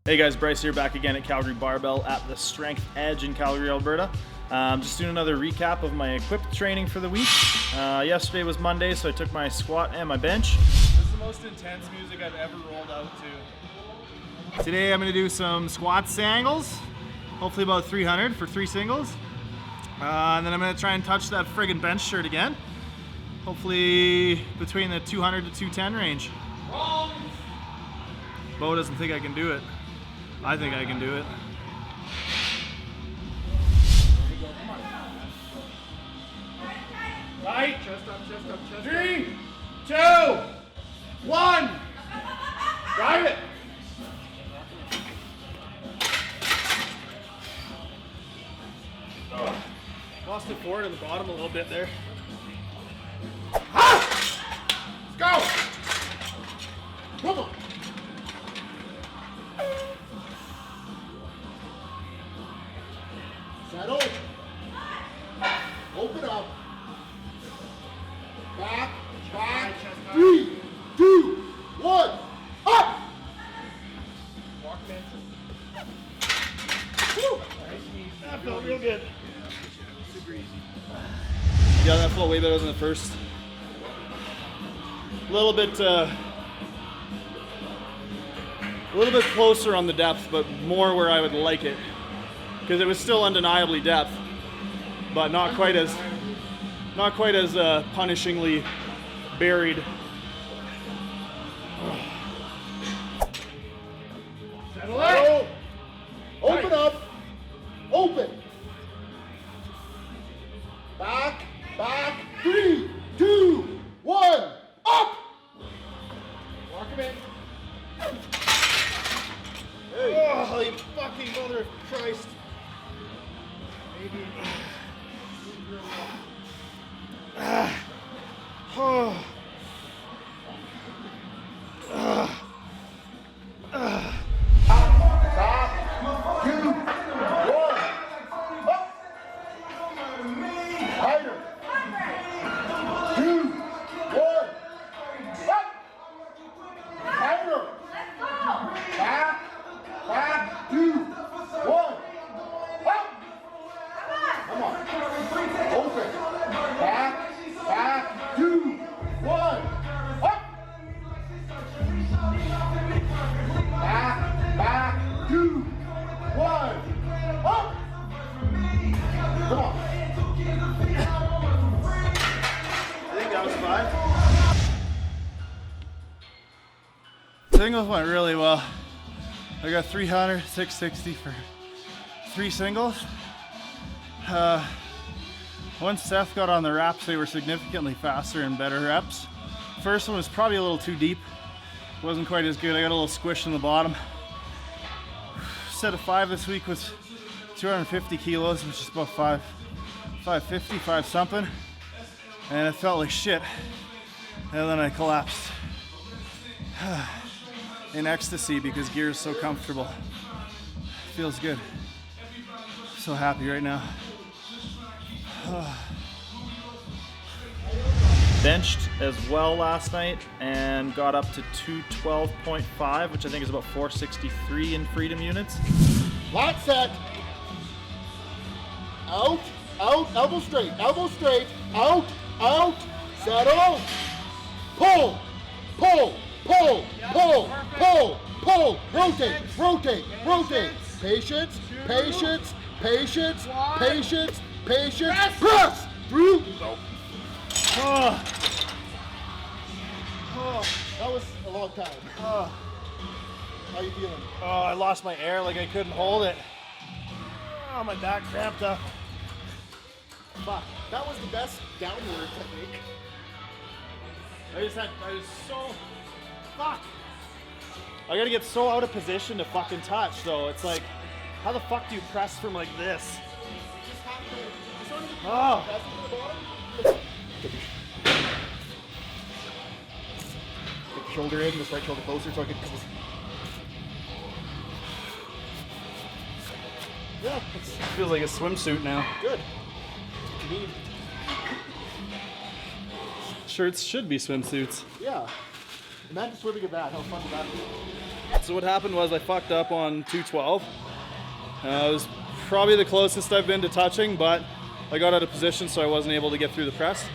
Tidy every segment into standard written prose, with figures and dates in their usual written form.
Hey guys, Bryce here, back again at Calgary Barbell at the Strength Edge in Calgary, Alberta. Just doing another recap of my equipped training for the week. Yesterday was Monday, so I took my squat and my bench. This is the most intense music I've ever rolled out to. Today I'm going to do some squats singles, hopefully about 300 for 3 singles. And then I'm going to try and touch that friggin' bench shirt again. Hopefully between the 200 to 210 range. Bo doesn't think I can do it. I think I can do it. Right, chest up, chest up, chest up. 3, 2, 1. Drive it. Lost it forward in the bottom a little bit there. Let's go. Come on. Settle. Open up. Back, back. 3, 2, 1. Up. Walk bench. Woo. That felt real good. Super easy. Yeah, that felt way better than the first. A little bit closer on the depth, but more where I would like it. Because it was still undeniably depth, but not quite as punishingly buried. Settle it. Open up. Open. Back. Back. 3, 2, 1. Up. Walk him in. Oh, you fucking mother of Christ. Maybe. Singles went really well. I got 300, 660 for 3 singles. Once Seth got on the reps, they were significantly faster and better reps. First one was probably a little too deep. Wasn't quite as good. I got a little squish in the bottom. Set of 5 this week was 250 kilos, which is about 550, 5 something. And it felt like shit. And then I collapsed. In ecstasy because gear is so comfortable. Feels good. So happy right now. Benched as well last night and got up to 212.5, which I think is about 463 in freedom units. Lat set. Out, out, elbow straight, out, out, settle, pull, pull. Pull, pull, pull, pull, rotate, rotate, rotate. Patience, patience, patience, patience, patience. Press! Through. Oh, that was a long time. How you feeling? Oh, I lost my air like I couldn't hold it. Oh, my back cramped up. Fuck, that was the best downward technique. I was so... Fuck! I gotta get so out of position to fucking touch, though. It's like, how the fuck do you press from like this? Oh! Get the shoulder in, this right shoulder closer so I can... Yeah, it feels like a swimsuit now. Good. What you need. shirts should be swimsuits. Yeah. Imagine swimming in that. How fun would that be? So what happened was I fucked up on 212. It was probably the closest I've been to touching, but I got out of position, so I wasn't able to get through the press.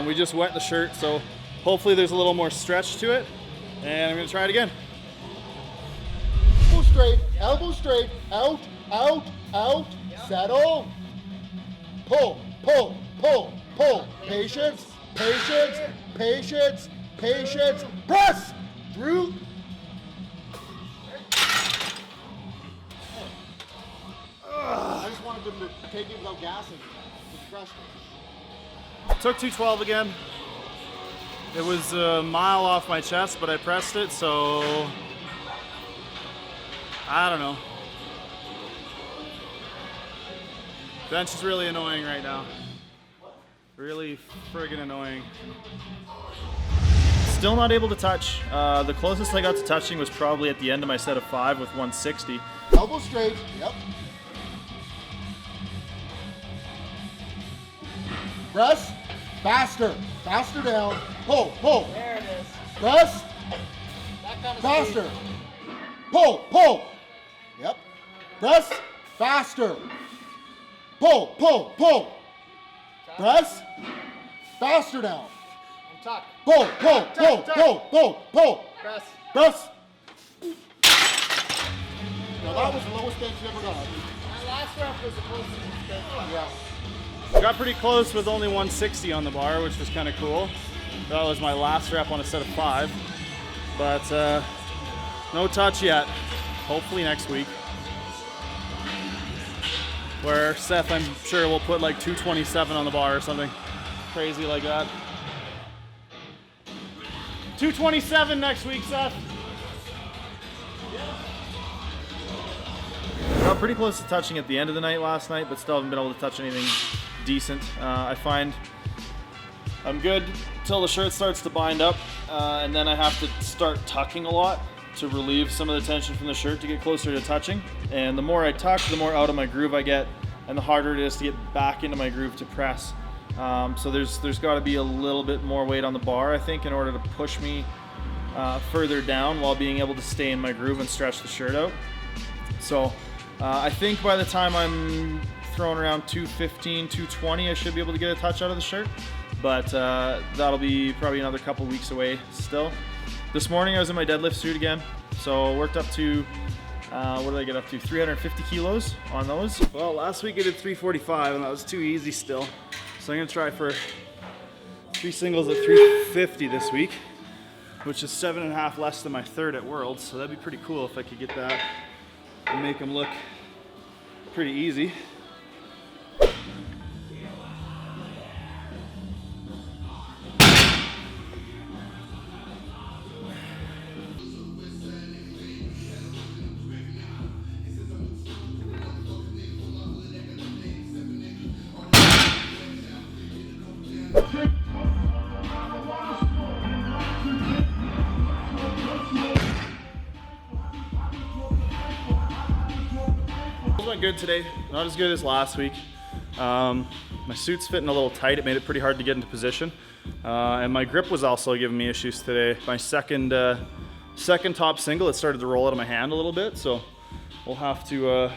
We just wet the shirt, so hopefully there's a little more stretch to it, and I'm gonna try it again. Elbow straight, out, out, out, settle. Pull, pull, pull, pull. Patience, patience, patience, patience. Press through. I just wanted them to take it without gassing. Took 212 again. It was a mile off my chest, but I pressed it, so I don't know. Bench is really annoying right now. Really friggin' annoying. Still not able to touch. The closest I got to touching was probably at the end of my set of 5 with 160. Elbow straight, yep. Press, faster, faster down, pull, pull. There it is. Press, That kind of faster, speed. pull, pull. Yep. Press, faster. Pull, pull, pull. Press, faster down. And tuck. Pull, pull, pull, pull, pull, pull. Press. Press. Now that was the lowest bench you ever got. That last rep was the closest it's been. Yeah. Got pretty close with only 160 on the bar, which was kind of cool. That was my last rep on a set of 5, but no touch yet. Hopefully next week. Where Seth, I'm sure, will put like 227 on the bar or something crazy like that. 227 next week, Seth. Got pretty close to touching at the end of the night last night, but still haven't been able to touch anything decent. I find I'm good till the shirt starts to bind up, and then I have to start tucking a lot to relieve some of the tension from the shirt to get closer to touching. And the more I tuck, the more out of my groove I get, and the harder it is to get back into my groove to press. So there's got to be a little bit more weight on the bar, I think, in order to push me further down while being able to stay in my groove and stretch the shirt out. So I think by the time I'm throwing around 215, 220, I should be able to get a touch out of the shirt, but that'll be probably another couple weeks away still. This morning I was in my deadlift suit again, so worked up to, what did I get up to, 350 kilos on those. Well, last week I did 345 and that was too easy still. So I'm gonna try for 3 singles at 350 this week, which is 7.5 less than my third at Worlds. So that'd be pretty cool if I could get that and make them look pretty easy. Went good today, not as good as last week. My suit's fitting a little tight. It made it pretty hard to get into position, and my grip was also giving me issues today. My second top single, it started to roll out of my hand a little bit, so we'll have to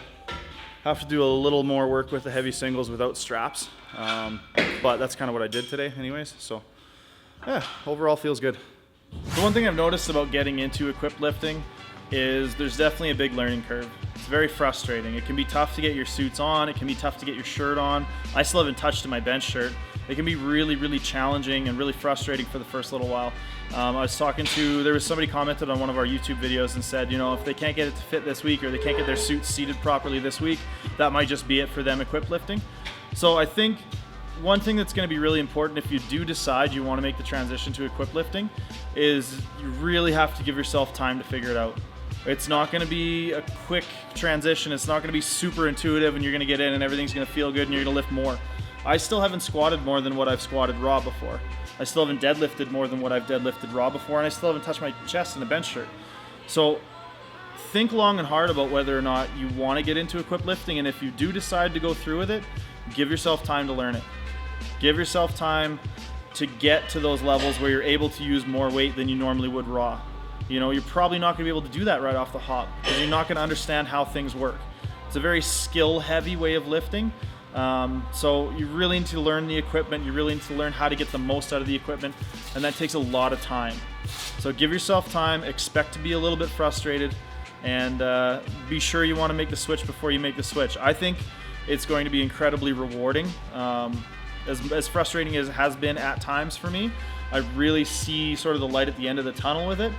do a little more work with the heavy singles without straps, but that's kind of what I did today anyways. So yeah, overall feels good. The one thing I've noticed about getting into equipped lifting is there's definitely a big learning curve. It's very frustrating. It can be tough to get your suits on. It can be tough to get your shirt on. I still haven't touched my bench shirt. It can be really, really challenging and really frustrating for the first little while. I was talking to, there was somebody commented on one of our YouTube videos and said, you know, if they can't get it to fit this week or they can't get their suits seated properly this week, that might just be it for them equipped lifting. So I think one thing that's going to be really important if you do decide you want to make the transition to equipped lifting is you really have to give yourself time to figure it out. It's not going to be a quick transition. It's not going to be super intuitive and you're going to get in and everything's going to feel good and you're going to lift more. I still haven't squatted more than what I've squatted raw before. I still haven't deadlifted more than what I've deadlifted raw before, and I still haven't touched my chest in a bench shirt. So think long and hard about whether or not you want to get into equipped lifting, and if you do decide to go through with it, give yourself time to learn it. Give yourself time to get to those levels where you're able to use more weight than you normally would raw. You know, you're probably not gonna be able to do that right off the hop because you're not gonna understand how things work. It's a very skill heavy way of lifting. So you really need to learn the equipment, you really need to learn how to get the most out of the equipment, and that takes a lot of time. So give yourself time, expect to be a little bit frustrated, and be sure you want to make the switch before you make the switch. I think it's going to be incredibly rewarding. As frustrating as it has been at times for me, I really see sort of the light at the end of the tunnel with it.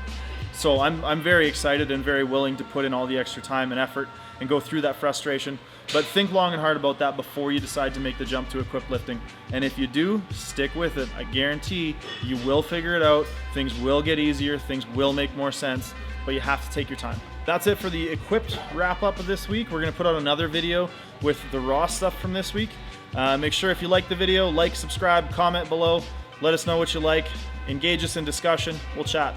So I'm very excited and very willing to put in all the extra time and effort and go through that frustration. But think long and hard about that before you decide to make the jump to equipped lifting. And if you do, stick with it. I guarantee you will figure it out. Things will get easier, things will make more sense, but you have to take your time. That's it for the equipped wrap up of this week. We're gonna put out another video with the raw stuff from this week. Make sure if you like the video, like, subscribe, comment below. Let us know what you like. Engage us in discussion. We'll chat.